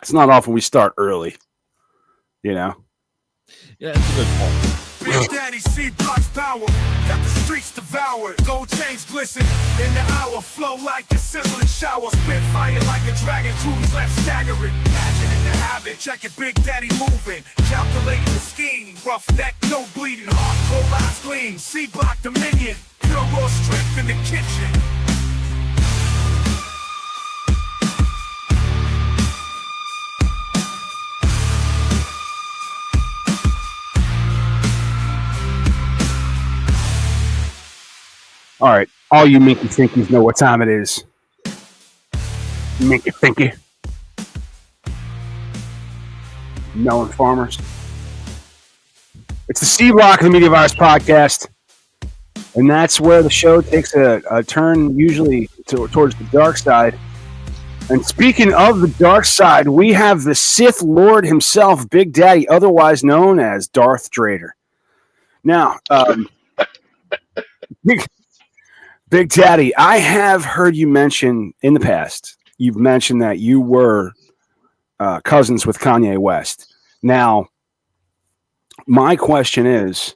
It's not often we start early, you know. Yeah, that's a good point. Big Daddy C blocks power, got the streets devoured. Gold chains glisten in the hour, flow like a sizzling shower. Spit fire like a dragon, crews left staggering. Imagining the habit, check it, Big Daddy moving, calculating the scheme. Rough neck, no bleeding, hardcore eyes gleam. C block dominion, pure raw strength in the kitchen. All right, all you minky thinkies know what time it is. Minky thinky. Melon farmers. It's the C Block of the Media Virus podcast. And that's where the show takes a turn, usually towards the dark side. And speaking of the dark side, we have the Sith Lord himself, Big Daddy, otherwise known as Darth Drader. Now, Big Daddy, I have heard you mention in the past, you've mentioned that you were cousins with Kanye West. Now, my question is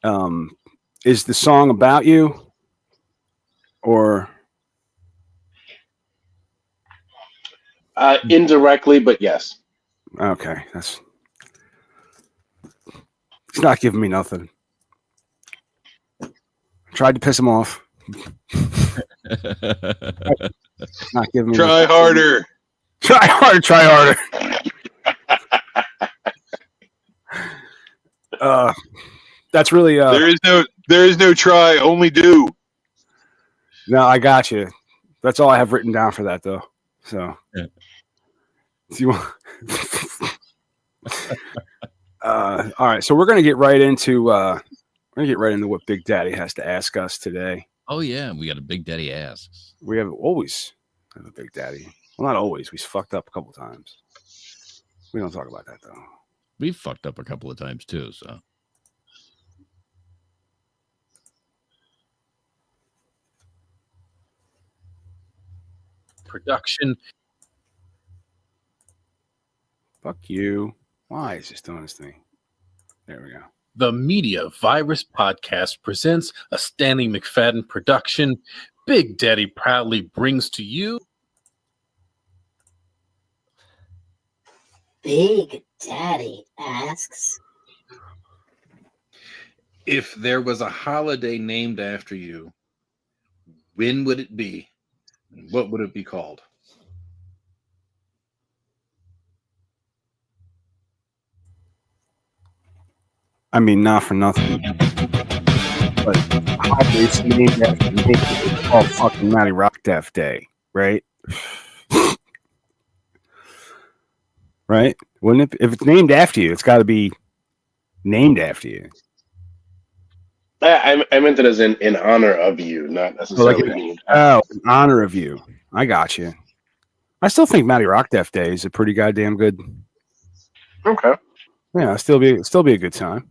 the song about you or? Indirectly, but yes. Okay. He's not giving me nothing. Tried to piss him off. Not giving me Try harder. Try harder. Try harder. That's really there is no try, only do. No, I got you. That's all I have written down for that, though. So, yeah. Do you want? All right, so we're gonna get right into what Big Daddy has to ask us today. Oh yeah, we got a Big Daddy asks. We always have a Big Daddy. Well, not always. We fucked up a couple times. We don't talk about that though. We've fucked up a couple of times too. So. Production. Fuck you. Why is this doing this thing? There we go. The Media Virus Podcast presents a Stanley McFadden production. Big Daddy proudly brings to you Big Daddy asks, if there was a holiday named after you, when would it be? And what would it be called? I mean, not for nothing, but holidays named after me. It's called fucking radioactive Day, right? Right? Wouldn't it? If it's named after you, it's got to be named after you. I meant it as in honor of you, not necessarily. In honor of you. I got you. I still think radioactive Day is a pretty goddamn good. Okay. Yeah, still be a good time.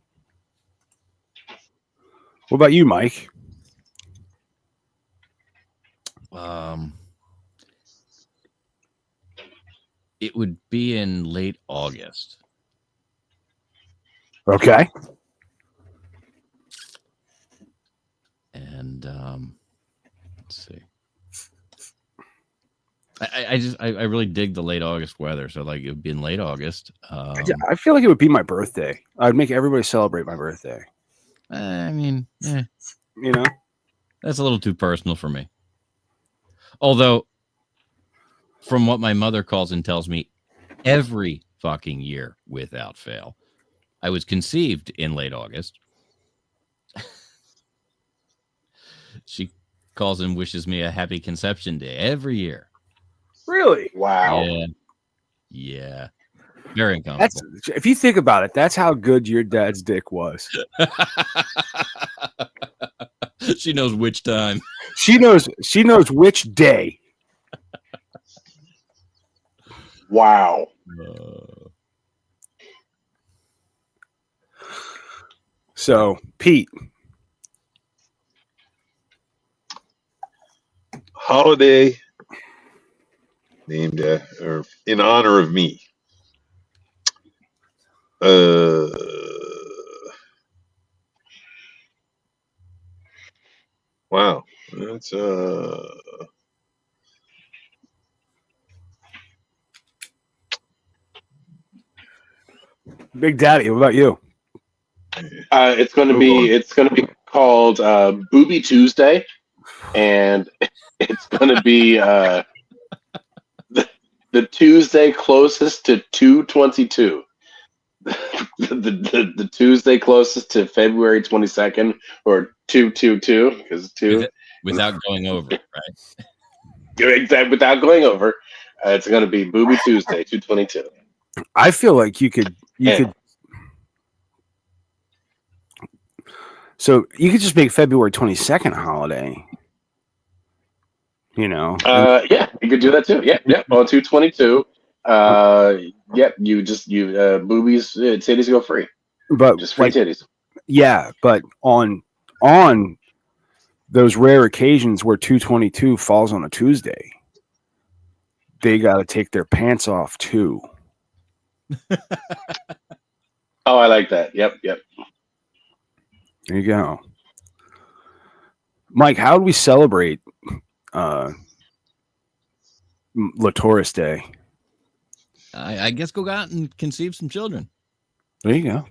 What about you, Mike? It would be in late August. Okay. And let's see. I really dig the late August weather, so like it would be in late August. I feel like it would be my birthday. I'd make everybody celebrate my birthday. I mean, you know, that's a little too personal for me. Although, from what my mother calls and tells me, every fucking year without fail, I was conceived in late August. She calls and wishes me a happy conception day every year. Really? Wow. Yeah. Very uncomfortable. If you think about it, that's how good your dad's dick was. She knows which time. She knows which day. Wow. So, Pete. Holiday named or in honor of me. Wow, that's Big Daddy, what about you? It's going to be called Booby Tuesday, and it's going to be the Tuesday closest to 2/22. the Tuesday closest to February 22nd or 2/22 because without going over, right? Exactly, without going over. It's going to be Booby Tuesday 2/22. I feel like you could. So you could just make February 22nd a holiday. You know. Yeah, you could do that too. Yeah, on 2/22. Boobies, titties go free. But just free titties. Yeah, but on those rare occasions where 2/22 falls on a Tuesday, they got to take their pants off too. Oh, I like that. Yep. There you go. Mike, how do we celebrate Latourus Day? I guess go out and conceive some children. There you go.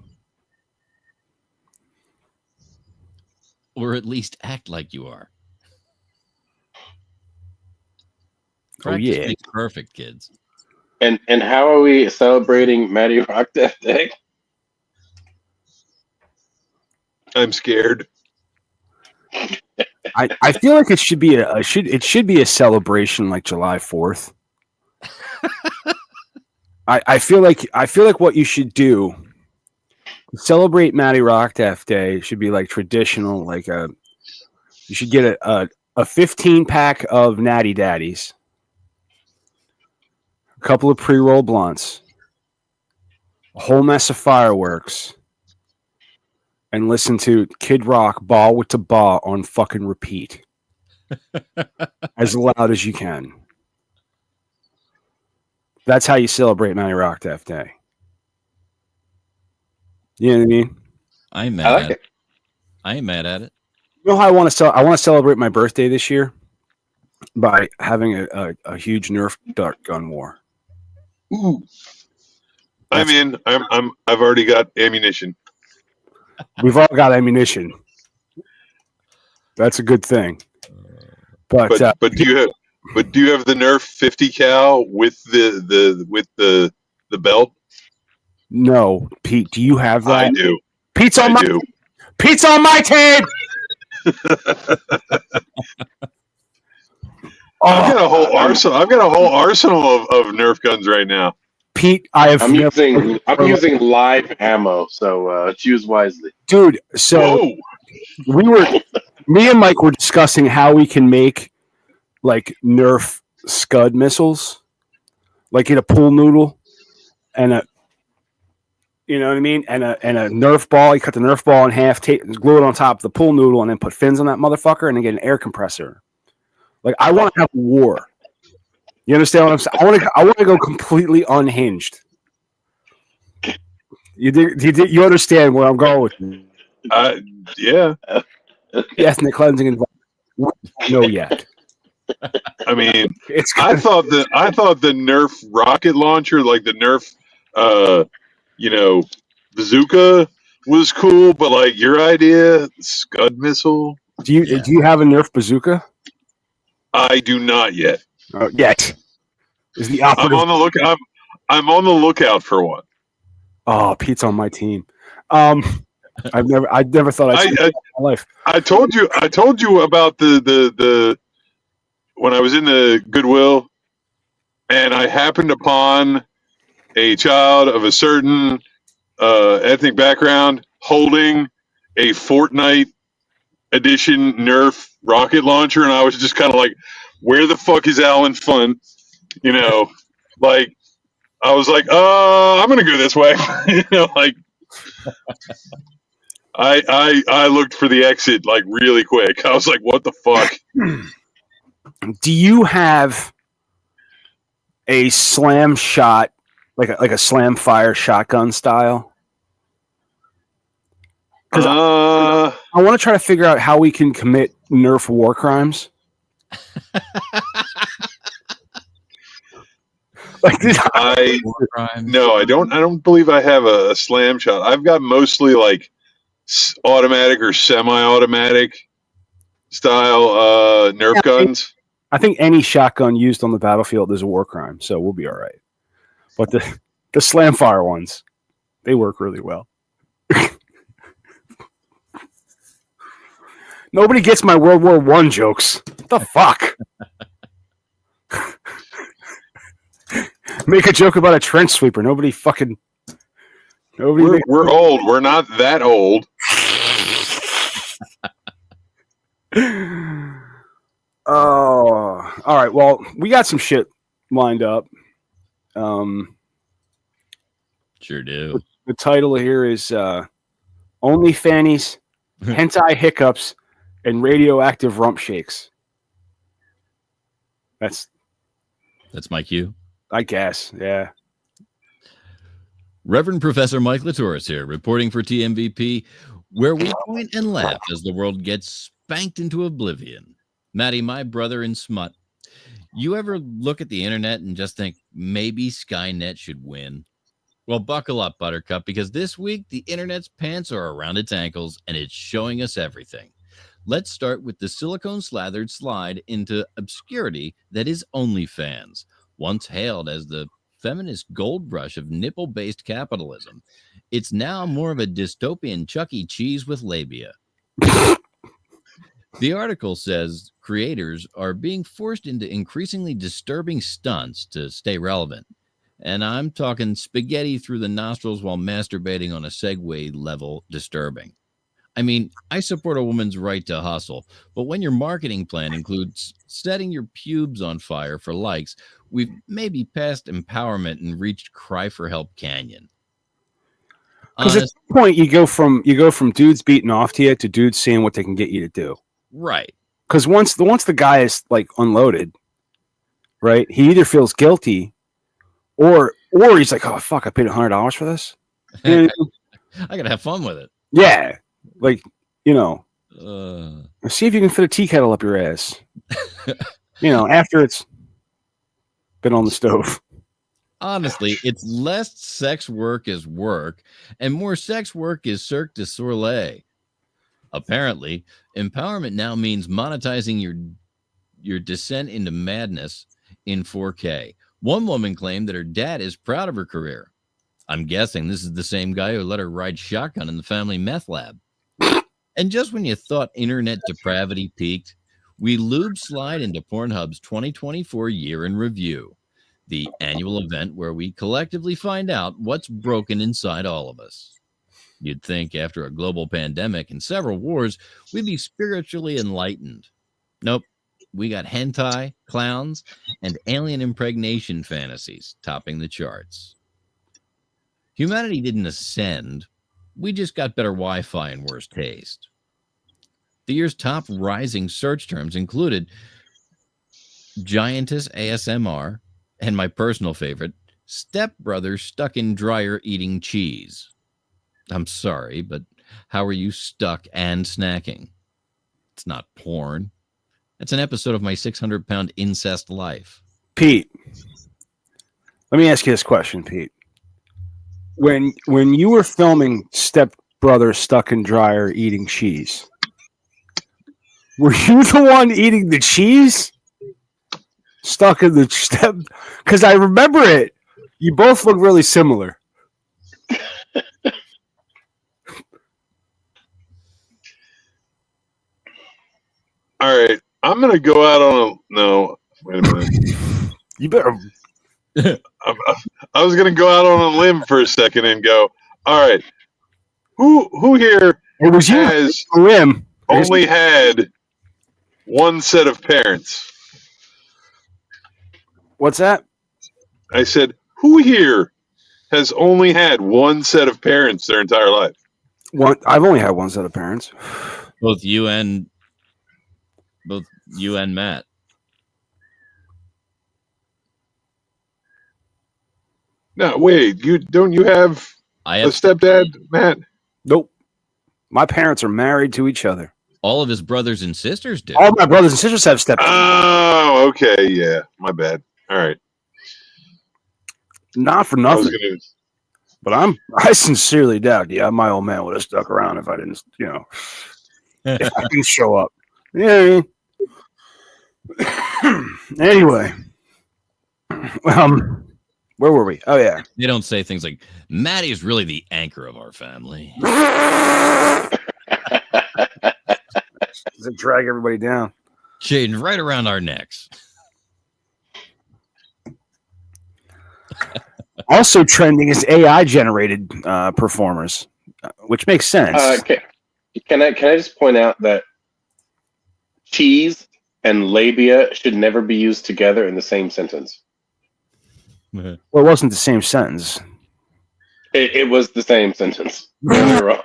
Or at least act like you are. Practice makes perfect, kids. And how are we celebrating Matty Rock Death Day? I'm scared. I feel like it should be a celebration like July 4th. I feel like what you should do to celebrate Matty Rock Death Day should be like traditional, like you should get a 15-pack of Natty Daddies, a couple of pre-roll blunts, a whole mess of fireworks, and listen to Kid Rock Ball with the Ball on fucking repeat as loud as you can. That's how you celebrate Matty Rock Death Day. You know what I mean? I ain't mad at it. I ain't mad at it. You know how I want to celebrate my birthday this year? By having a huge Nerf dart gun war. Ooh. I'm in. I've already got ammunition. We've all got ammunition. That's a good thing. But do you have the Nerf 50 cal with the belt? No, Pete. Do you have that? I do. Pete's on my team. I've got a whole arsenal. I've got a whole arsenal of Nerf guns right now. Pete, I'm using live ammo, so choose wisely, dude. So me and Mike were discussing how we can make like Nerf Scud missiles, like in a pool noodle, and you know what I mean, and a Nerf ball. You cut the Nerf ball in half, glue it on top of the pool noodle, and then put fins on that motherfucker, and then get an air compressor. Like I want to have a war. You understand what I'm saying? I want to go completely unhinged. You understand where I'm going with me? Yeah. The ethnic cleansing involved. No yet. I mean, I thought the Nerf rocket launcher, like the Nerf, bazooka, was cool. But like your idea, Scud missile. Do you have a Nerf bazooka? I do not yet. Yet is the operative. I'm on the lookout for one. Oh, Pete's on my team. I never thought I'd see that in my life. I told you about the when I was in the Goodwill, and I happened upon a child of a certain ethnic background holding a Fortnite edition Nerf rocket launcher, and I was just kind of like, where the fuck is Alan Fun? You know, like I was like, I'm gonna go this way. You know, like I looked for the exit like really quick. I was like, what the fuck? Do you have a slam shot, like a slam fire shotgun style. Because I want to try to figure out how we can commit Nerf war crimes. Like this, I don't believe I have a slam shot. I've got mostly like automatic or semi-automatic style Nerf guns. I think any shotgun used on the battlefield is a war crime, so we'll be all right. But the slam fire ones, they work really well. Nobody gets my World War I jokes. What the fuck? Make a joke about a trench sweeper. Nobody. We're old. We're not that old. Oh, all right. Well, we got some shit lined up. Sure do. The title here is OnlyFans, Hentai Hiccups, and Radioactive Rump Shakes. That's my cue. I guess, yeah. Reverend Professor Mike Latourus here, reporting for TMVP, where we point and laugh as the world gets spanked into oblivion. Maddie, my brother in smut, you ever look at the internet and just think maybe Skynet should win? Well, buckle up, Buttercup, because this week the internet's pants are around its ankles and it's showing us everything. Let's start with the silicone-slathered slide into obscurity that is OnlyFans, once hailed as the feminist gold rush of nipple-based capitalism. It's now more of a dystopian Chuck E. Cheese with labia. The article says creators are being forced into increasingly disturbing stunts to stay relevant. And I'm talking spaghetti through the nostrils while masturbating on a Segway level disturbing. I mean, I support a woman's right to hustle, but when your marketing plan includes setting your pubes on fire for likes, we've maybe passed empowerment and reached cry for help canyon. Because at some point you go from dudes beating off to you to dudes seeing what they can get you to do. Right. Because once the guy is like unloaded, right? He either feels guilty, or he's like, oh fuck, I paid $100 for this. I gotta have fun with it. Yeah. Like, see if you can fit a tea kettle up your ass. After it's been on the stove. Honestly, it's less sex work is work and more sex work is Cirque du Soleil. Apparently, empowerment now means monetizing your descent into madness in 4K. One woman claimed that her dad is proud of her career. I'm guessing this is the same guy who let her ride shotgun in the family meth lab. And just when you thought internet depravity peaked, we lube slide into Pornhub's 2024 year in review, the annual event where we collectively find out what's broken inside all of us. You'd think after a global pandemic and several wars, we'd be spiritually enlightened. Nope. We got hentai, clowns, and alien impregnation fantasies topping the charts. Humanity didn't ascend. We just got better Wi-Fi and worse taste. The year's top rising search terms included Giantess ASMR and my personal favorite, stepbrother stuck in dryer eating cheese. I'm sorry, but how are you stuck and snacking? It's not porn. It's an episode of my 600-pound incest life. Pete, let me ask you this question, Pete. When you were filming Stepbrother Stuck in Dryer Eating Cheese, were you the one eating the cheese? Stuck in the step? Because I remember it. You both look really similar. All right. I'm going to go out on a... No. Wait a minute. You better... I was going to go out on a limb for a second and go, all right, who here has limb only had one set of parents? What's that? I said, who here has only had one set of parents their entire life? I've only had one set of parents. Both you and Matt. No, wait. You have I a have stepdad, Matt? Nope. My parents are married to each other. all of his brothers and sisters do. All my brothers and sisters have stepdads. Oh, okay. Yeah, my bad. All right. Not for I was nothing, gonna. but I sincerely doubt. Yeah, my old man would have stuck around if I didn't, if I didn't show up. Yeah. Anyway, where were we? Oh yeah. They don't say things like Maddie is really the anchor of our family. Does it drag everybody down? Shading right around our necks. Also trending is AI generated performers, which makes sense. Can I just point out that cheese and labia should never be used together in the same sentence? Well, it wasn't the same sentence. It was the same sentence. You're wrong.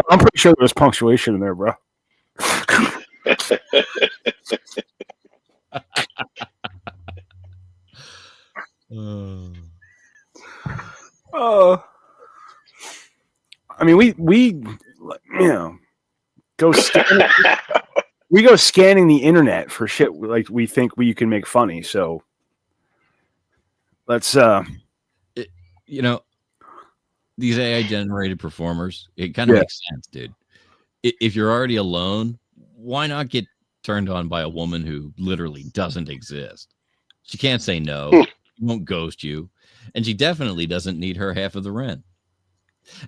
I'm pretty sure there was punctuation in there, bro. I mean, we go scanning, we go scanning the internet for shit like we think we can make funny. So let's these AI generated performers, it kind of makes sense, dude. If you're already alone, why not get turned on by a woman who literally doesn't exist? She can't say no, she won't ghost you, and she definitely doesn't need her half of the rent.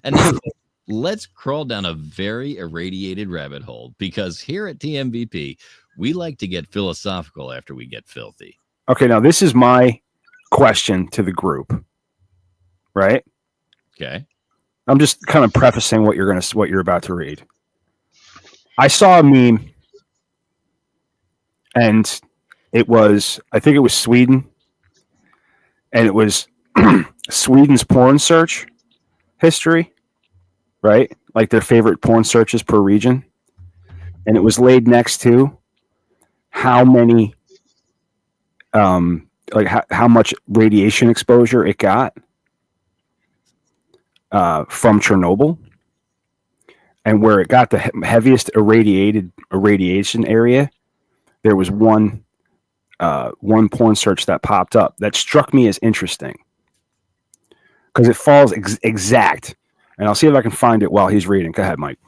And now let's crawl down a very irradiated rabbit hole, because here at TMVP, we like to get philosophical after we get filthy. Okay, now this is my question to the group, right? Okay. I'm just kind of prefacing what you're about to read. I saw a meme, and I think it was Sweden, and it was Sweden's porn search history, right? Like their favorite porn searches per region. And it was laid next to how many, how much radiation exposure it got from Chernobyl, and where it got the heaviest irradiation area. There was one porn search that popped up that struck me as interesting because it falls exact. And I'll see if I can find it while he's reading. Go ahead, Mike.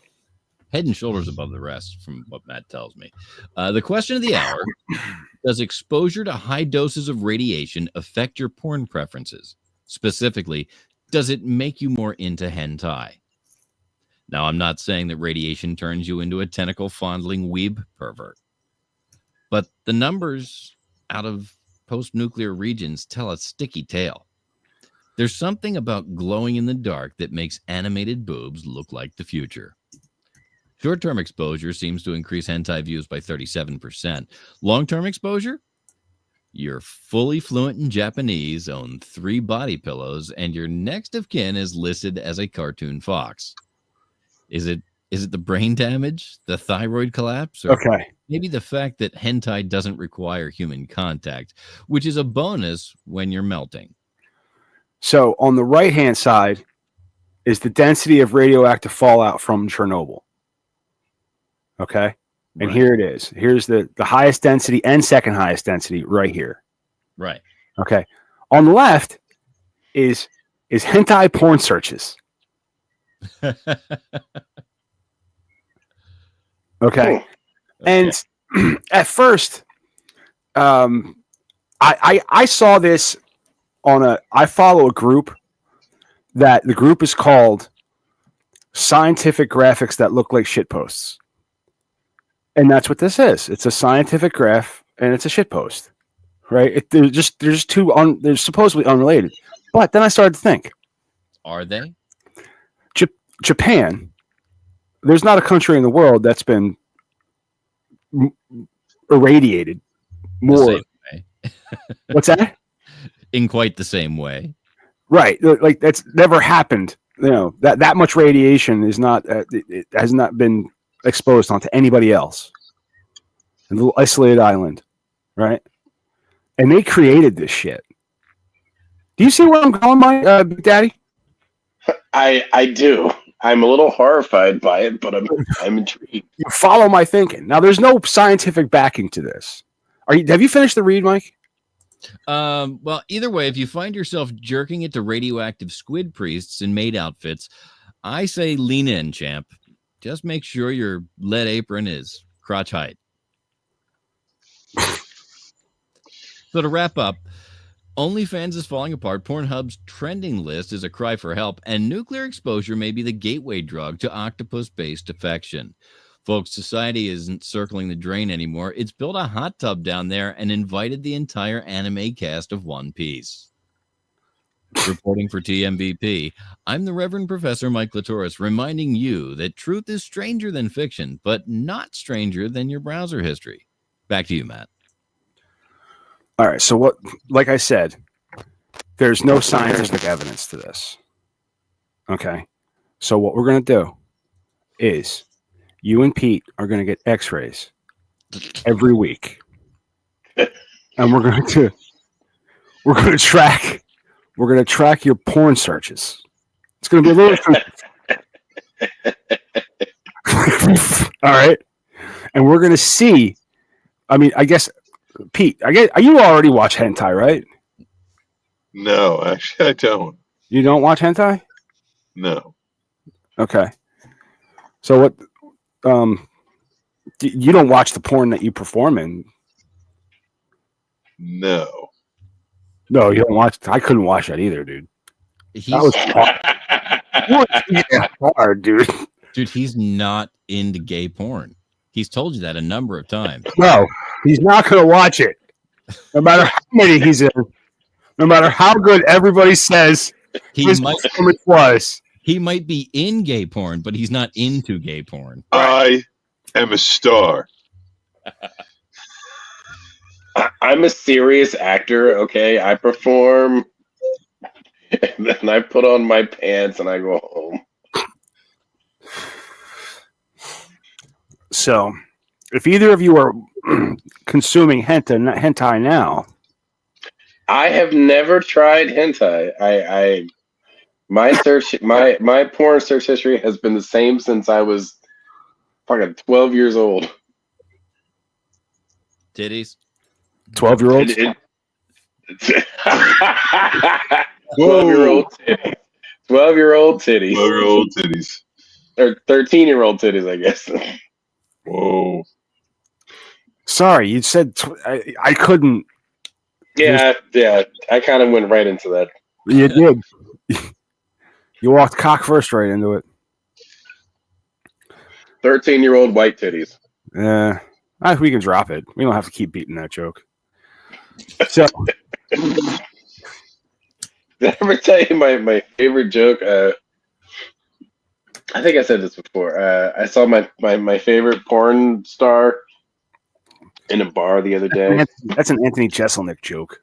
Head and shoulders above the rest, from what Matt tells me. The question of the hour: does exposure to high doses of radiation affect your porn preferences? Specifically, does it make you more into hentai? Now, I'm not saying that radiation turns you into a tentacle-fondling weeb pervert, but the numbers out of post-nuclear regions tell a sticky tale. There's something about glowing in the dark that makes animated boobs look like the future. Short-term exposure seems to increase hentai views by 37%. Long-term exposure? You're fully fluent in Japanese, own 3 body pillows, and your next of kin is listed as a cartoon fox. Is it the brain damage, the thyroid collapse, or maybe the fact that hentai doesn't require human contact, which is a bonus when you're melting? So on the right-hand side is the density of radioactive fallout from Chernobyl. Okay? And here it is. Here's the highest density and second highest density right here. Right. Okay. On the left is hentai porn searches. Okay. And at first, I saw this I follow a group that the group is called Scientific Graphics That Look Like Shitposts. And that's what this is. It's a scientific graph and it's a shitpost, right? They're supposedly unrelated. But then I started to think, are they? Japan, there's not a country in the world that's been irradiated more. What's that? In quite the same way. Right. Like that's never happened. You know, that much radiation is not, it has not been exposed onto anybody else. A little isolated island. Right. And they created this shit. Do you see where I'm going, my Big Daddy? I do. I'm a little horrified by it, but I'm intrigued. You follow my thinking. Now, there's no scientific backing to this. Have you finished the read, Mike? Well, either way, if you find yourself jerking it to radioactive squid priests in maid outfits, I say lean in, champ. Just make sure your lead apron is crotch height. So to wrap up, OnlyFans is falling apart. Pornhub's trending list is a cry for help, and nuclear exposure may be the gateway drug to octopus-based affection. Folks, society isn't circling the drain anymore. It's built a hot tub down there and invited the entire anime cast of One Piece. Reporting for TMVP, I'm the Reverend Professor Mike Latoris, reminding you that truth is stranger than fiction, but not stranger than your browser history. Back to you, Matt. All right. So what? Like I said, there's no scientific evidence to this. Okay. So what we're going to do is you and Pete are going to get X-rays every week, and we're going to track your porn searches. It's going to be a little. All right. And we're going to see. I mean, I guess. Pete, you already watch hentai, right? No, actually, I don't. You don't watch hentai? No. Okay. So what? You don't watch the porn that you perform in? No. No, you don't watch. I couldn't watch that either, dude. That was hard, dude. Dude, he's not into gay porn. He's told you that a number of times. No, he's not going to watch it. No matter how many he's in, no matter how good everybody says his performance was. He might be in gay porn, but he's not into gay porn. I am a star. I'm a serious actor, okay? I perform, and then I put on my pants and I go home. So, if either of you are consuming hentai now, I have never tried hentai. My porn search history has been the same since I was fucking 12 years old. Titties. 12-year-olds. 12-year-old titties. 12-year-old titties. 12-year-old titties. Or 13-year-old titties, I guess. Whoa. Sorry, you said I couldn't. Yeah. I kind of went right into that. You did. You walked cock first right into it. 13-year-old white titties. We can drop it. We don't have to keep beating that joke. So, did I ever tell you my favorite joke? I think I said this before. I saw my favorite porn star in a bar the other day. That's an Anthony Jeselnik joke.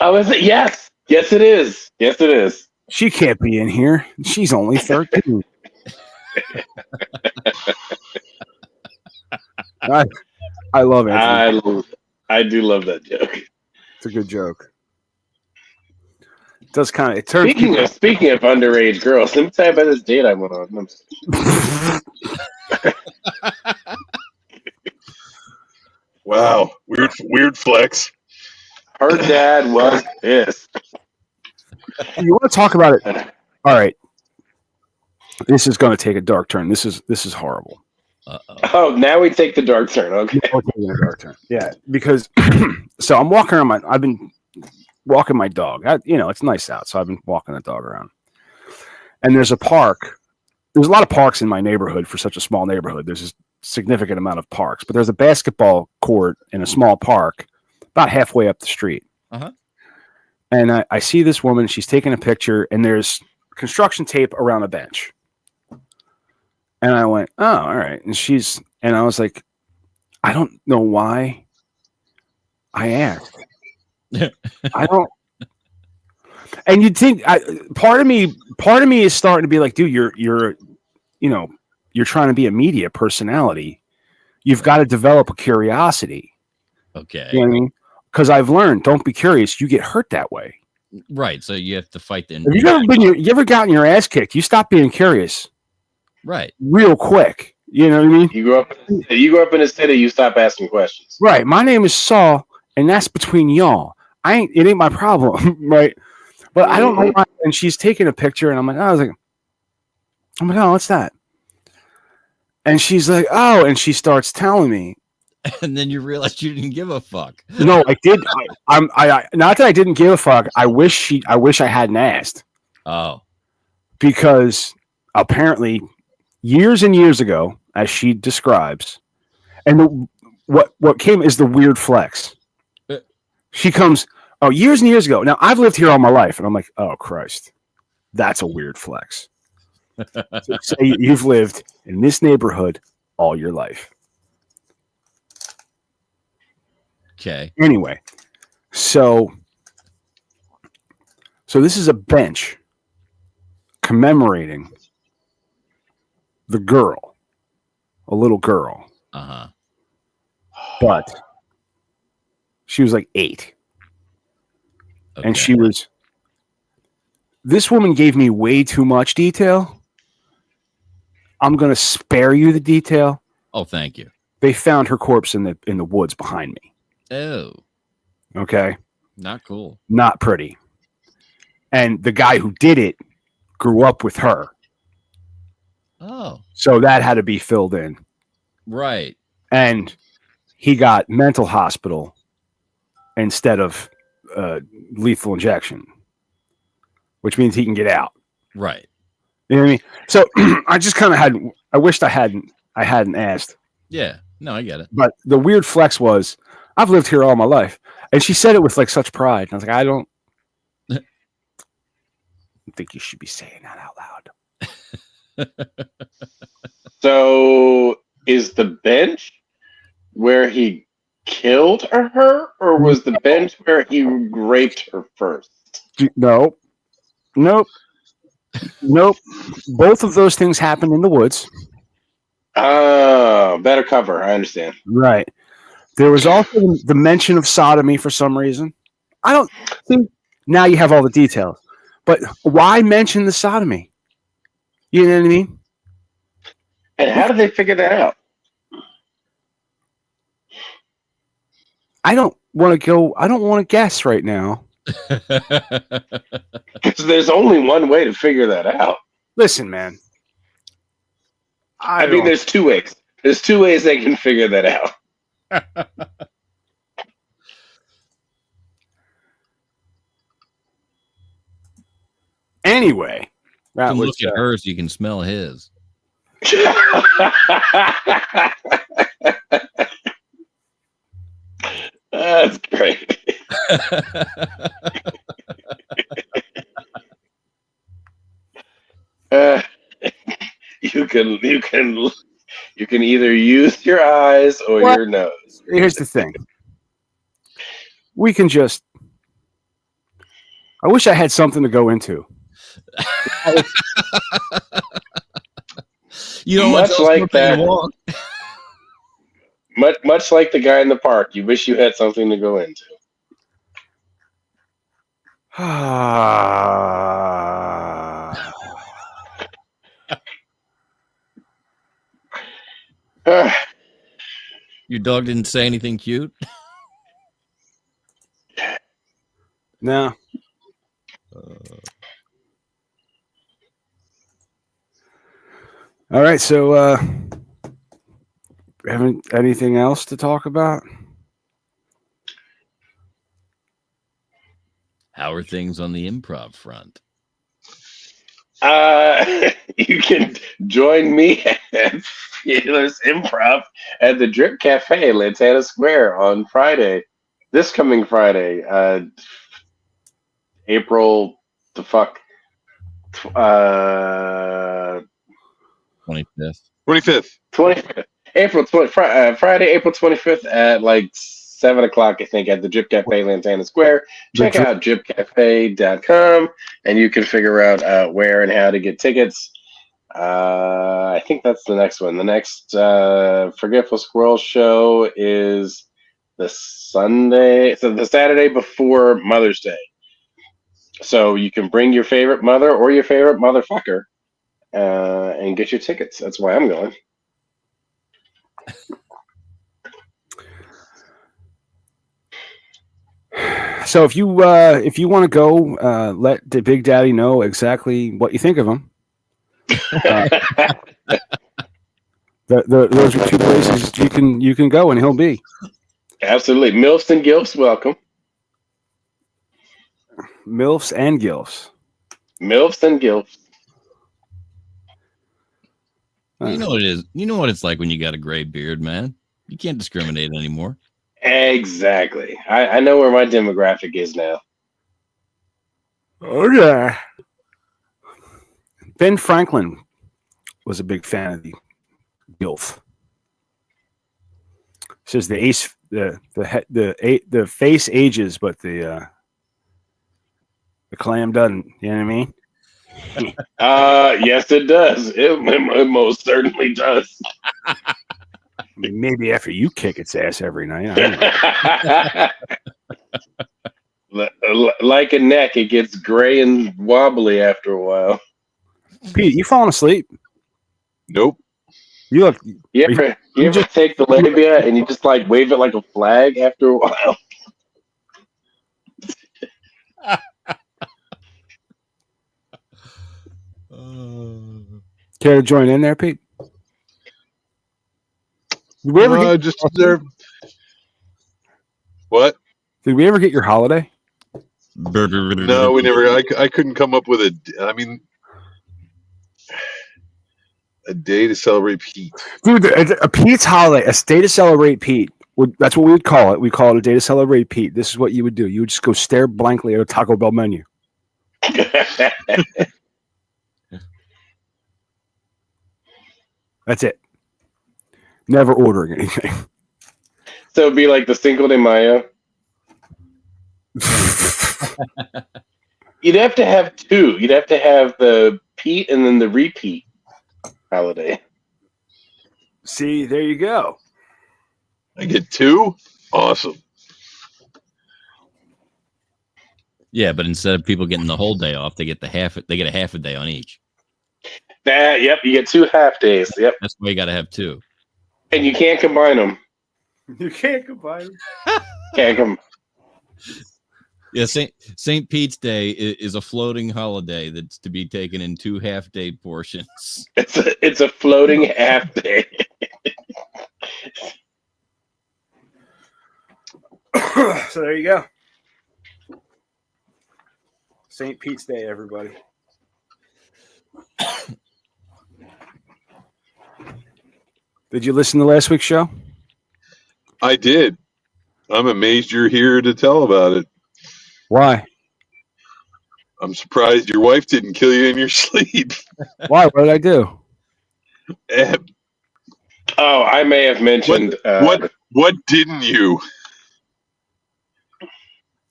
Oh, is it? Yes, it is. Yes, it is. She can't be in here. She's only 13. I love it. I do love that joke. It's a good joke. It does kind of. It turns. Speaking of underage girls, let me tell you about this date I went on. Wow, weird flex. Her dad was pissed. You want to talk about it? All right. This is going to take a dark turn. This is horrible. Uh-oh. Oh, now we take the dark turn. Okay. We're taking a dark turn. Yeah, because so I'm walking around. I've been walking my dog. It's nice out, so I've been walking the dog around. And there's a park. There's a lot of parks in my neighborhood for such a small neighborhood. There's a significant amount of parks, but there's a basketball court in a small park about halfway up the street. Uh-huh. And I see this woman. She's taking a picture, and there's construction tape around a bench. And I went, oh, all right. And I was like, I don't know why I asked. I don't. And you'd think, part of me is starting to be like, dude, you're trying to be a media personality. You've got to develop a curiosity. Okay. You know what I mean? Because I've learned, don't be curious. You get hurt that way. Right. So you have to fight the. Have you ever gotten your ass kicked? You stop being curious Right. real quick. You know what I mean? You grew up in a city. You stop asking questions. Right. My name is Saul, and that's between y'all. It ain't my problem, right? But I don't know why. And she's taking a picture, and I'm like, oh, what's that? And she's like, oh, and she starts telling me. And then you realized you didn't give a fuck. No, I did. I not that I didn't give a fuck. I wish I hadn't asked. Oh, because apparently, years and years ago, as she describes, and what came is the weird flex. She comes, oh, years and years ago. Now I've lived here all my life, and I'm like, oh Christ, that's a weird flex. So say you've lived in this neighborhood all your life. okay. Anyway, so this is a bench commemorating the girl, a little girl. Uh-huh. But she was like 8. Okay. And this woman gave me way too much detail. I'm going to spare you the detail. Oh, thank you. They found her corpse in the woods behind me. Oh, Okay. not cool. Not pretty. And the guy who did it grew up with her. Oh, So that had to be filled in. right. And he got mental hospital instead of lethal injection, which means he can get out. Right. You know what I mean? So I just kind of I wished I hadn't asked. Yeah. No, I get it. But the weird flex was, I've lived here all my life. And she said it with like such pride. And I was like, I don't think you should be saying that out loud. So, is the bench where he killed her, or was the bench where he raped her first? No. Nope. Both of those things happened in the woods. Oh, better cover. I understand. Right. There was also the mention of sodomy for some reason. I don't think now you have all the details. But why mention the sodomy? You know what I mean? And how did they figure that out? I don't want to guess right now. Because there's only one way to figure that out. Listen, man. I mean, there's 2 ways. There's 2 ways they can figure that out. Anyway, You can look at hers, you can smell his. That's great. You can either use your eyes or your nose. Here's the thing. We can just. I wish I had something to go into. You know, much like that. Much like the guy in the park, you wish you had something to go into. Your dog didn't say anything cute? No. All right, so haven't anything else to talk about? How are things on the improv front? You can join me at Feeler's Improv at the Drip Cafe, Lantana Square on Friday. This coming Friday, April the fuck. 25th. 25th. Friday, April 25th at like 7 o'clock, I think, at the Drip Cafe, Lantana Square. Check out dripcafe.com and you can figure out where and how to get tickets. I think that's the next one. The next Forgetful Squirrel show is the Sunday, so the Saturday before Mother's Day. So you can bring your favorite mother or your favorite motherfucker and get your tickets. That's why I'm going. So if you want to go, let the Big Daddy know exactly what you think of him. Those are two places you can go, and he'll be. Absolutely. Milfs and Gilfs, welcome. MILFs and GILFs. Milfs and Gilfs. You know what it is. You know what it's like when you got a gray beard, man. You can't discriminate anymore. Exactly. I know where my demographic is now. Okay. Ben Franklin was a big fan of the GILF. Says the face ages, but the clam doesn't. You know what I mean? Yes, it does. It most certainly does. Maybe after you kick its ass every night. I don't know. Like a neck, it gets gray and wobbly after a while. Pete, you falling asleep? Nope. You look. You ever take the labia and you just like wave it like a flag after a while? Care to join in there, Pete? Did we ever Just observe. What? Did we ever get your holiday? No, we never. I couldn't come up with a. I mean, a day to celebrate Pete. Dude, a Pete's holiday, a day to celebrate Pete. That's what we would call it. We call it a day to celebrate Pete. This is what you would do. You would just go stare blankly at a Taco Bell menu. That's it. Never ordering anything. So it'd be like the Cinco de Mayo. You'd have to have two. You'd have to have the Pete and then the repeat holiday. See, there you go. I get two? Awesome. Yeah, but instead of people getting the whole day off, they get a half a day on each. Yep, you get 2 half days. Yep. That's why you got to have two. And you can't combine them. You can't combine them. Can't come. Yeah, St. Pete's Day is a floating holiday that's to be taken in 2 half-day portions. It's a floating half day. So there you go. St. Pete's Day, everybody. Did you listen to last week's show? I did. I'm amazed you're here to tell about it. Why? I'm surprised your wife didn't kill you in your sleep. Why? What did I do? Oh, I may have mentioned. What didn't you?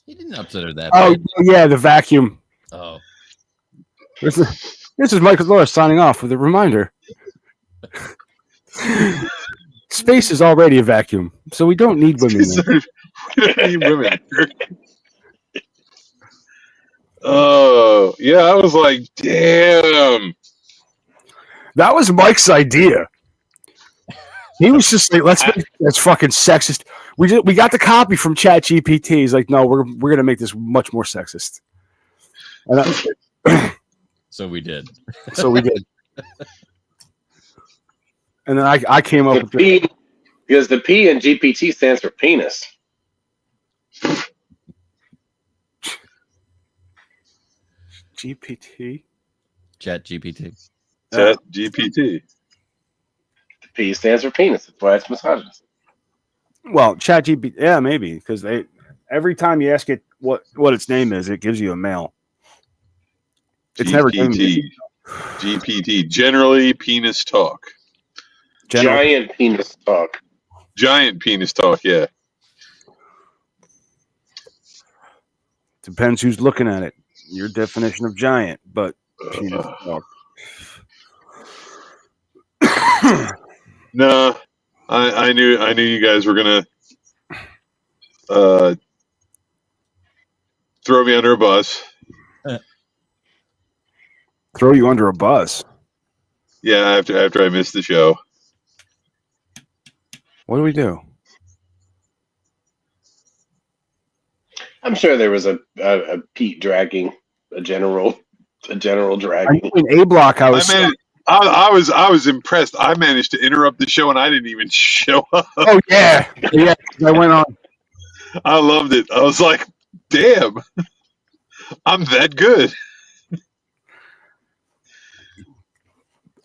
He didn't upset her that Oh, bad. yeah, the vacuum. Oh. This is Michael Loris signing off with a reminder. Space is already a vacuum, so we don't need women. We don't need women. Oh, yeah, I was like, damn. That was Mike's idea. He was just like, that's fucking sexist. We got the copy from ChatGPT. He's like, no, we're gonna make this much more sexist. And So we did. So we did. And then I came up with P, because the P in GPT stands for penis. GPT. Chat GPT. Chat GPT. The P stands for penis. That's why it's misogynist. Well, ChatGPT, yeah, maybe because every time you ask it what its name is, it gives you a male. It's never given me. GPT. Generally, penis talk. Giant penis talk. Giant penis talk. Yeah. Depends who's looking at it. Your definition of giant, but penis talk. No, I knew you guys were gonna throw me under a bus. Throw you under a bus. Yeah, after I missed the show. What do we do? I'm sure there was a Pete dragging a general I dragging. mean, A Block. I was. I was impressed. I managed to interrupt the show and I didn't even show up. Oh yeah, yeah. I went on. I loved it. I was like, damn, I'm that good.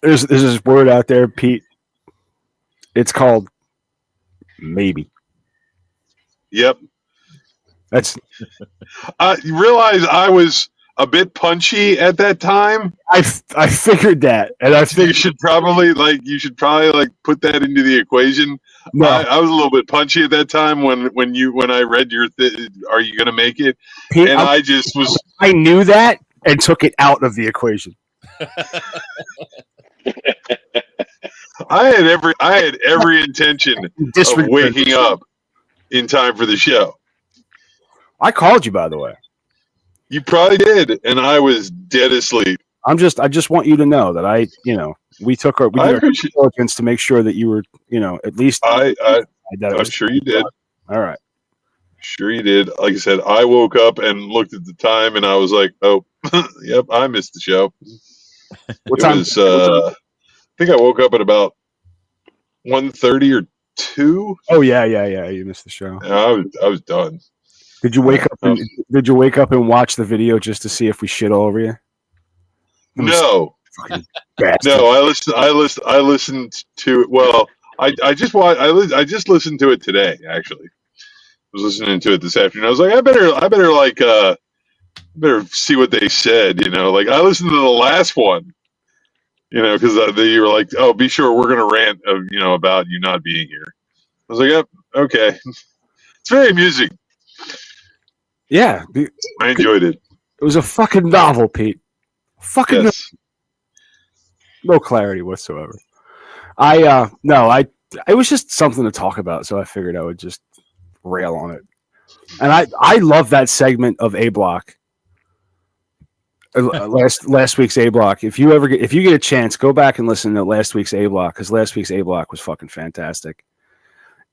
There's this word out there, Pete. It's called maybe. Yep. You realize I was a bit punchy at that time. I figured that, and I think you should probably put that into the equation. No, I was a little bit punchy at that time when I read your "Are you gonna make it?" Pete, and I just was. I knew that and took it out of the equation. I had every intention of waking up in time for the show. I called you, by the way. You probably did, and I was dead asleep. I just want you to know that we did our diligence to make sure that you were, at least. I'm sure you did. All right. Sure you did. Like I said, I woke up and looked at the time, and I was like, "Oh, yep, I missed the show." What time? I think I woke up at about 1:30 or 2. Oh yeah. You missed the show. I was done. Did you wake up? Did you wake up and watch the video just to see if we shit all over you? No. No, I listened to it. Well, I just watched. I just listened to it today. Actually, I was listening to it this afternoon. I was like, I better see what they said. Like I listened to the last one. Because you were like, oh, be sure we're gonna rant about you not being here. I was like, yep, okay. It's very amusing. Yeah, I enjoyed it. It was a fucking novel, Pete. Yes. No clarity whatsoever. It was just something to talk about, so I figured I would just rail on it. And I love that segment of A Block. Last week's A Block. If you get a chance, go back and listen to last week's A Block, because last week's A Block was fucking fantastic.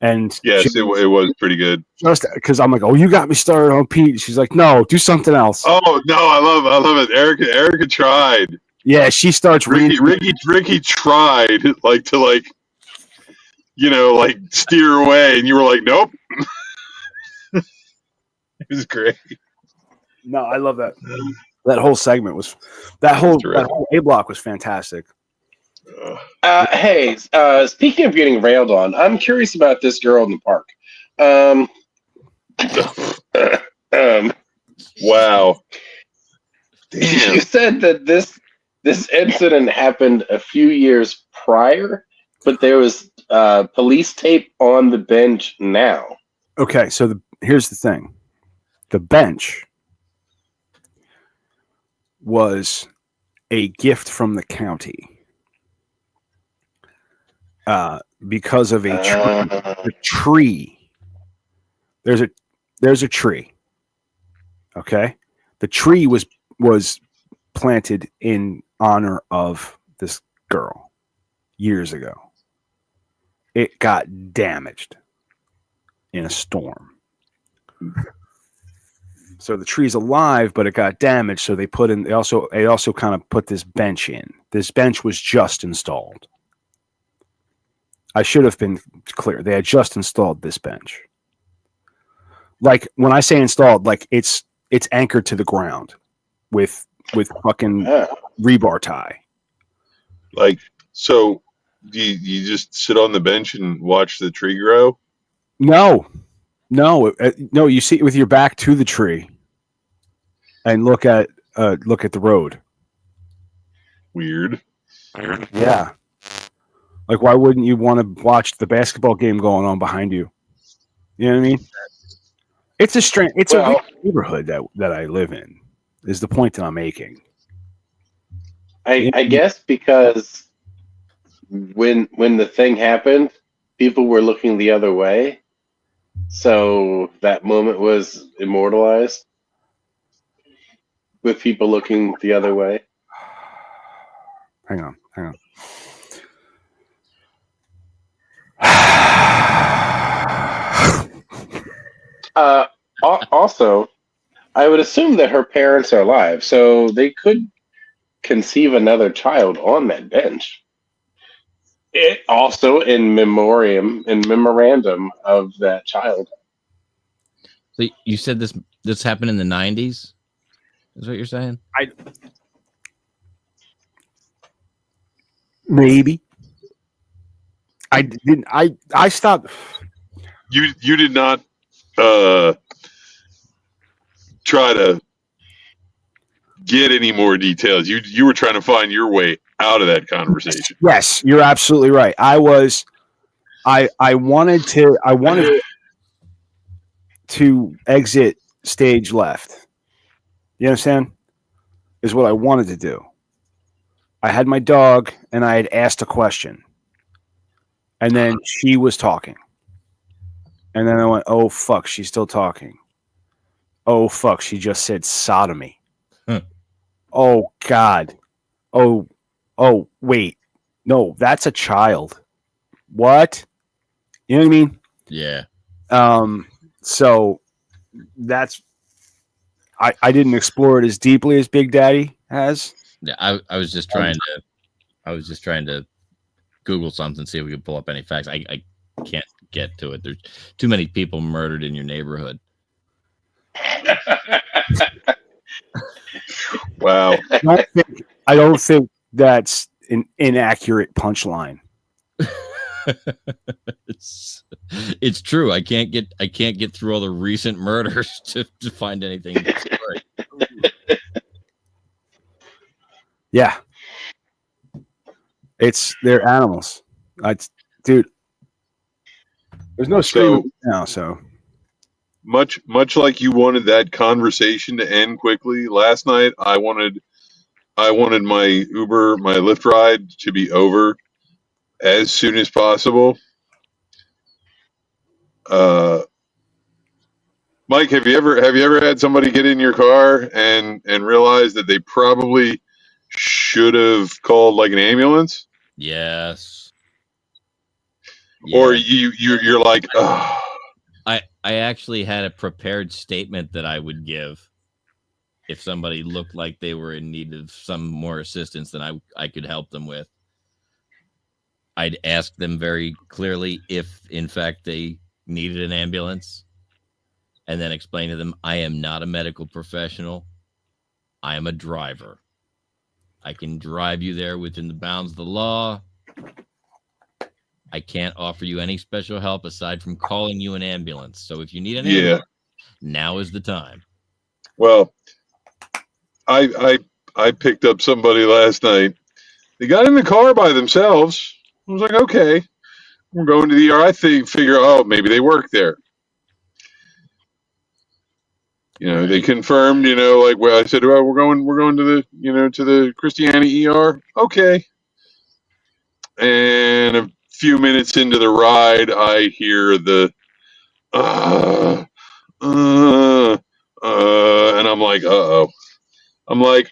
And yes, it was pretty good. Just because I'm like, oh, you got me started on Pete. She's like, no, do something else. Oh no, I love it. Erica tried. Yeah, she starts reading. Ricky tried to steer away, and you were like, nope. It was great. No, I love that. That whole segment was that whole A Block was fantastic. Hey, speaking of getting railed on, I'm curious about this girl in the park. Wow. Damn. You said that this incident happened a few years prior, but there was police tape on the bench now. Okay, so here's the thing. The bench was a gift from the county. Because of a tree. There's a tree. Okay? The tree was planted in honor of this girl years ago. It got damaged in a storm. So the tree's alive, but it got damaged. So they also kind of put this bench in. This bench was just installed. I should have been clear. They had just installed this bench. Like when I say installed, like it's anchored to the ground with fucking rebar tie. Like, so you just sit on the bench and watch the tree grow? No. You sit with your back to the tree and look at the road. Weird. Yeah. Like, why wouldn't you want to watch the basketball game going on behind you? You know what I mean? It's a weird neighborhood that I live in. Is the point that I'm making? I guess because when the thing happened, people were looking the other way, so that moment was immortalized with people looking the other way. Hang on. Also, I would assume that her parents are alive, so they could conceive another child on that bench. It also in memorandum of that child. So you said this happened in the 90s? Is what you're saying? Maybe. I didn't. I stopped. You did not try to get any more details. You were trying to find your way out of that conversation. Yes, you're absolutely right. I wanted to exit stage left. You understand? Is what I wanted to do. I had my dog and I had asked a question. And then she was talking. And then I went, oh, fuck, she's still talking. Oh, fuck, she just said sodomy. Oh, God. Oh, wait. No, that's a child. What? You know what I mean? Yeah. So that's I didn't explore it as deeply as Big Daddy has. Yeah, I was just trying to Google something, see if we could pull up any facts. I can't get to it. There's too many people murdered in your neighborhood. Wow. I don't think that's an inaccurate punchline. It's true. I can't get through all the recent murders to find anything. Yeah. They're animals. Dude. There's no screaming now, so much like you wanted that conversation to end quickly. Last night I wanted my Uber, my Lyft ride to be over as soon as possible. Mike, have you ever had somebody get in your car and realize that they probably should have called like an ambulance? Yes. Or you're like, oh. I actually had a prepared statement that I would give if somebody looked like they were in need of some more assistance than I could help them with. I'd ask them very clearly if, in fact, they needed an ambulance, and then explain to them, I am not a medical professional. I am a driver. I can drive you there within the bounds of the law. I can't offer you any special help aside from calling you an ambulance. So if you need an ambulance, now is the time. Well, I picked up somebody last night. They got in the car by themselves. I was like, okay, we're going to the ER. I figure, oh, maybe they work there. You know, they confirmed, like where I said, well, we're going to the, to the Christianity ER. Okay. And a few minutes into the ride, I hear the, and I'm like, uh-oh. I'm like,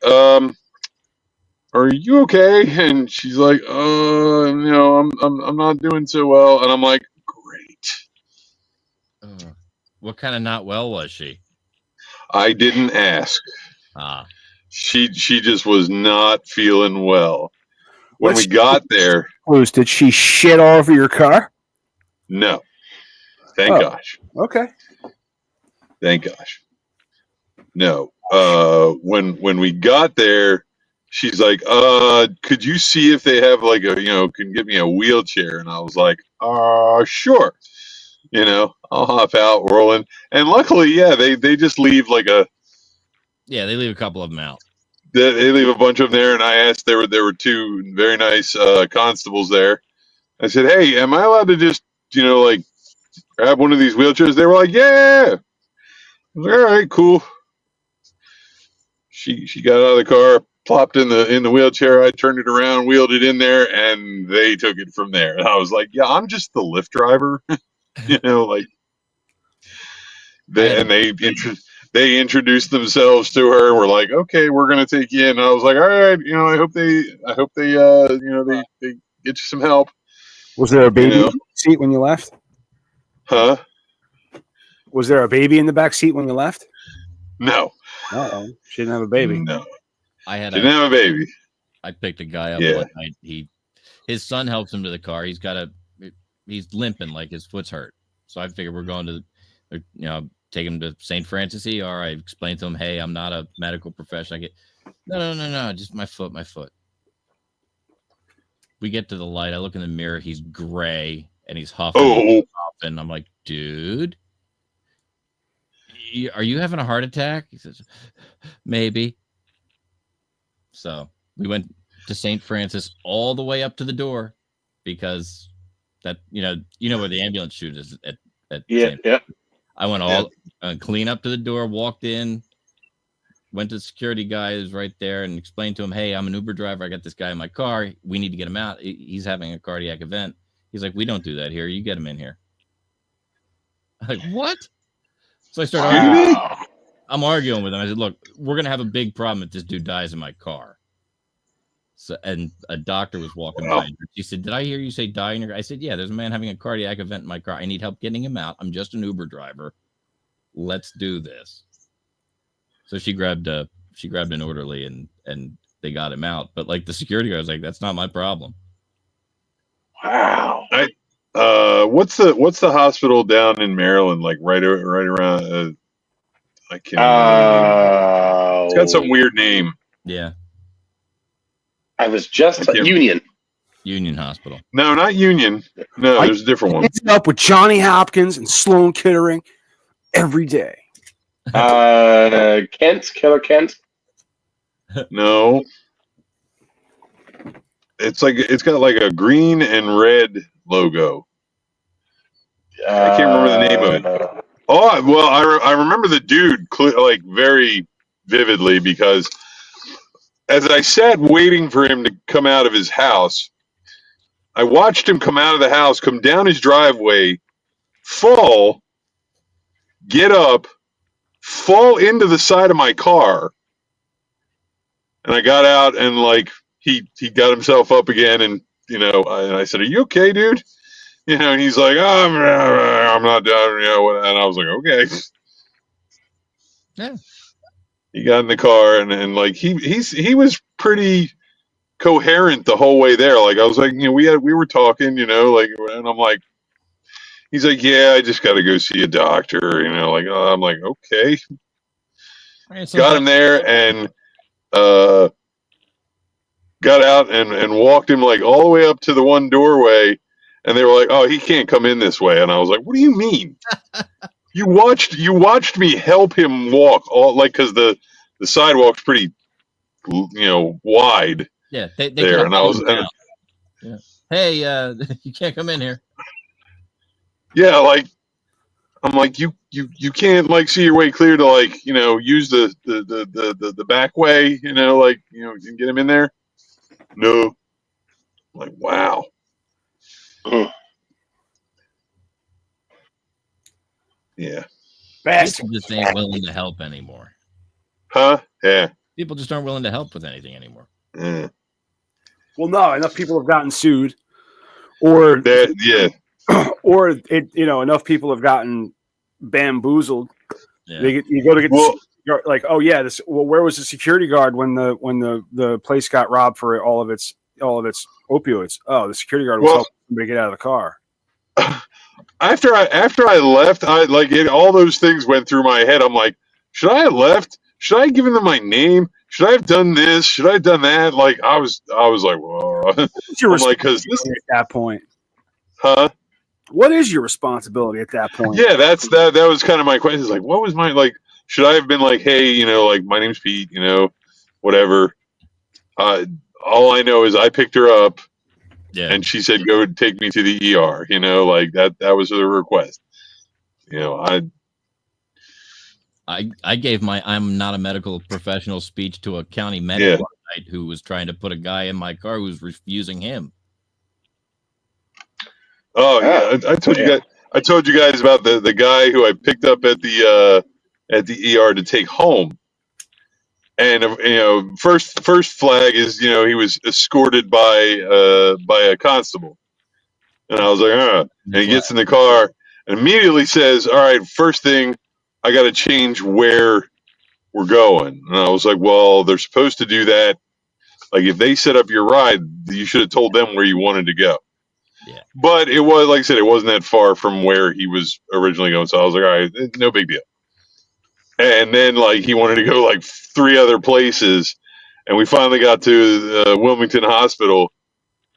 are you okay? And she's like, I'm not doing so well. And I'm like, great. What kind of not well was she? I didn't ask. She just was not feeling well. When we got there, did she shit all over your car? No. Thank gosh. Okay. Thank gosh. No. When we got there, she's like, could you see if they have like can give me a wheelchair? And I was like, sure. I'll hop out, rolling. And luckily, they just leave like they leave a couple of them out. They leave a bunch of them there, and I asked, there were two very nice constables there. I said, hey, am I allowed to just, grab one of these wheelchairs? They were like, yeah. I was like, all right, cool. She got out of the car, plopped in the wheelchair. I turned it around, wheeled it in there, and they took it from there. And I was like, yeah, I'm just the Lyft driver. they introduced themselves to her and were like, okay, we're going to take you in. And I was like, all right, I hope they get you some help. Was there a baby know. in the seat when you left? Huh? Was there a baby in the back seat when you left? No. No, she didn't have a baby. No. I had Didn't have a baby. I picked a guy up Yeah. one night. His son helps him to the car. He's limping, like his foot's hurt. So I figured we're going to, take him to St. Francis ER. I explained to him, hey, I'm not a medical professional. No, just my foot. We get to the light. I look in the mirror. He's gray and he's huffing. And I'm like, dude, are you having a heart attack? He says, maybe. So we went to St. Francis all the way up to the door because that, you know where the ambulance chute is at Yeah. I went all clean up to the door, walked in, went to the security guy who's right there and explained to him, hey, I'm an Uber driver. I got this guy in my car. We need to get him out. He's having a cardiac event. He's like, we don't do that here. You get him in here. I'm like, what? So I started arguing. I'm arguing with him. I said, look, we're going to have a big problem if this dude dies in my car. So, and a doctor was walking by. And she said, did I hear you say die in your car? I said, yeah, there's a man having a cardiac event in my car. I need help getting him out. I'm just an Uber driver. Let's do this. So she grabbed an orderly and they got him out. But like the security guard was like, that's not my problem. Wow. What's the hospital down in Maryland, like right around? I can't remember. It's got some weird name. Yeah. I was just Union Hospital. No, not Union. No, there's a different one. It's up with Johnny Hopkins and Sloan Kettering every day. Killer Kent. No. It's got like a green and red logo. I can't remember the name of it. Oh, well, I remember the dude like very vividly because as I sat waiting for him to come out of his house, I watched him come out of the house, come down his driveway, fall, get up, fall into the side of my car. And I got out and like he got himself up again and and I said, "Are you okay, dude?" And he's like, "Oh, I'm not done." And I was like, "Okay." Yeah. He got in the car and like he was pretty coherent the whole way there. Like I was like, we were talking, and I'm like, he's like, "Yeah, I just got to go see a doctor." Like I'm like, okay. Right, so got him there and got out and walked him like all the way up to the one doorway. And they were like, "Oh, he can't come in this way." And I was like, "What do you mean? You watched me help him walk all because the sidewalk's pretty, wide." Yeah, they there, and I was, yeah. Hey, you can't come in here. Yeah, like I'm like you can't like see your way clear to like use the back way, and get him in there. No, I'm like wow. Yeah. People just ain't willing to help anymore. Huh? Yeah. People just aren't willing to help with anything anymore. Yeah. Well, no, enough people have gotten sued, or or enough people have gotten bamboozled. Yeah. You go to get like, oh yeah, where was the security guard when the place got robbed for all of its opioids? Oh, the security guard was helping somebody get out of the car. After I left, all those things went through my head. I'm like, should I have left? Should I have given them my name? Should I have done this? Should I have done that? Like I was like, whoa. What's your because at that point, huh? What is your responsibility at that point? Yeah, that was kind of my question. It's like, what was my like? Should I have been like, hey, like my name's Pete, whatever. All I know is I picked her up. Yeah. And she said, "Go take me to the ER." Like that was the request. I gave my "I'm not a medical professional" speech to a county medic one night who was trying to put a guy in my car who was refusing him. Oh yeah, I told you guys about the guy who I picked up at at the ER to take home. And first flag is he was escorted by a constable, and I was like, and he gets in the car and immediately says, "All right, first thing, I got to change where we're going." And I was like, "Well, they're supposed to do that. Like, if they set up your ride, you should have told them where you wanted to go." Yeah. But it was, like I said, it wasn't that far from where he was originally going, so I was like, "All right, no big deal." And then, like, he wanted to go like 3 other places, and we finally got to Wilmington Hospital,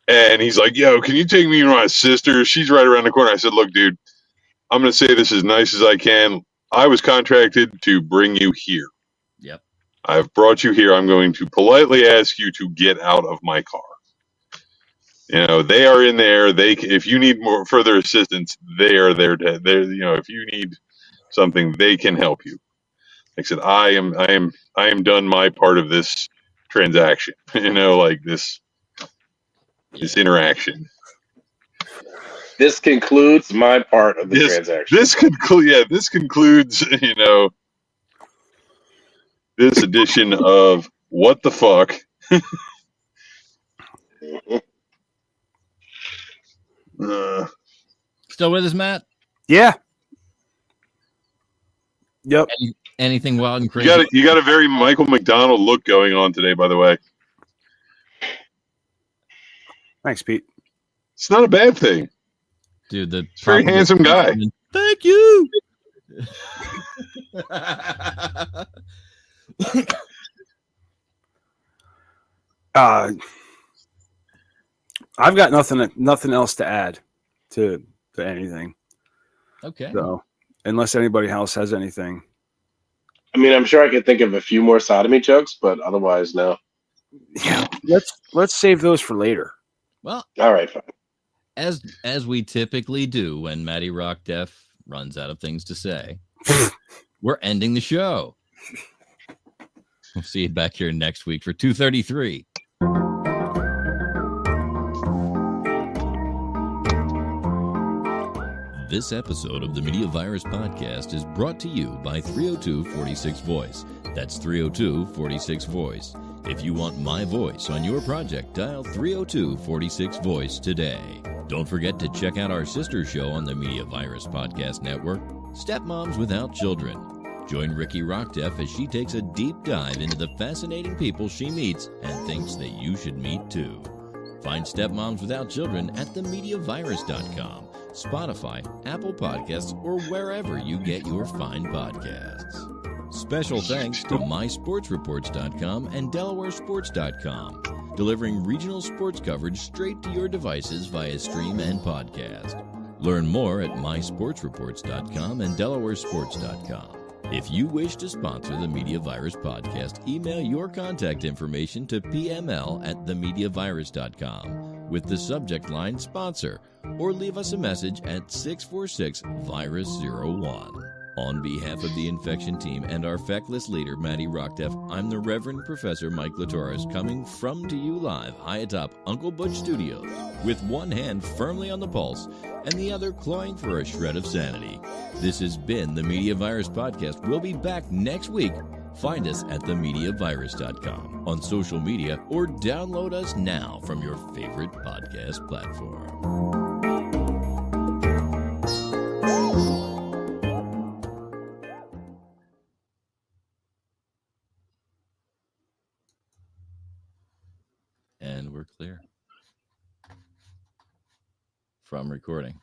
and he's like, "Yo, can you take me to my sister? She's right around the corner." I said, "Look, dude, I'm going to say this as nice as I can. I was contracted to bring you here. Yep. I've brought you here. I'm going to politely ask you to get out of my car. They are in there. If you need more further assistance, they are there. If you need something, they can help you." Like I said, I am done my part of this transaction. Like this interaction. This concludes my part of the transaction. This concludes, this edition of What the Fuck. Still with us, Matt? Yeah. Yep. Anything wild and crazy? You got a very Michael McDonald look going on today, by the way. Thanks, Pete. It's not a bad thing. Dude, It's a very handsome guy. Thank you. I've got nothing else to add to anything. Okay. So, unless anybody else has anything. I mean, I'm sure I could think of a few more sodomy jokes, but otherwise, no. Yeah. Let's save those for later. Well, all right, fine. As we typically do when Matty Rock Def runs out of things to say, we're ending the show. We'll see you back here next week for 233. This episode of the Media Virus Podcast is brought to you by 302-46 Voice. That's 302-46 Voice. If you want my voice on your project, dial 302-46 Voice today. Don't forget to check out our sister show on the Media Virus Podcast Network, Stepmoms Without Children. Join Ricky Rockdeff as she takes a deep dive into the fascinating people she meets and thinks that you should meet too. Find Stepmoms Without Children at themediavirus.com, Spotify, Apple Podcasts, or wherever you get your fine podcasts. Special thanks to mysportsreports.com and delawaresports.com, delivering regional sports coverage straight to your devices via stream and podcast. Learn more at mysportsreports.com and delawaresports.com. If you wish to sponsor the Media Virus Podcast, email your contact information to pml@themediavirus.com with the subject line sponsor, or leave us a message at 646-VIRUS-01. On behalf of the infection team and our feckless leader, Matty Rockdeff, I'm the Reverend Professor Mike Latoris, coming from to you live high atop Uncle Butch Studios, with one hand firmly on the pulse and the other clawing for a shred of sanity. This has been the Media Virus Podcast. We'll be back next week. Find us at themediavirus.com, on social media, or download us now from your favorite podcast platform. And we're clear from recording.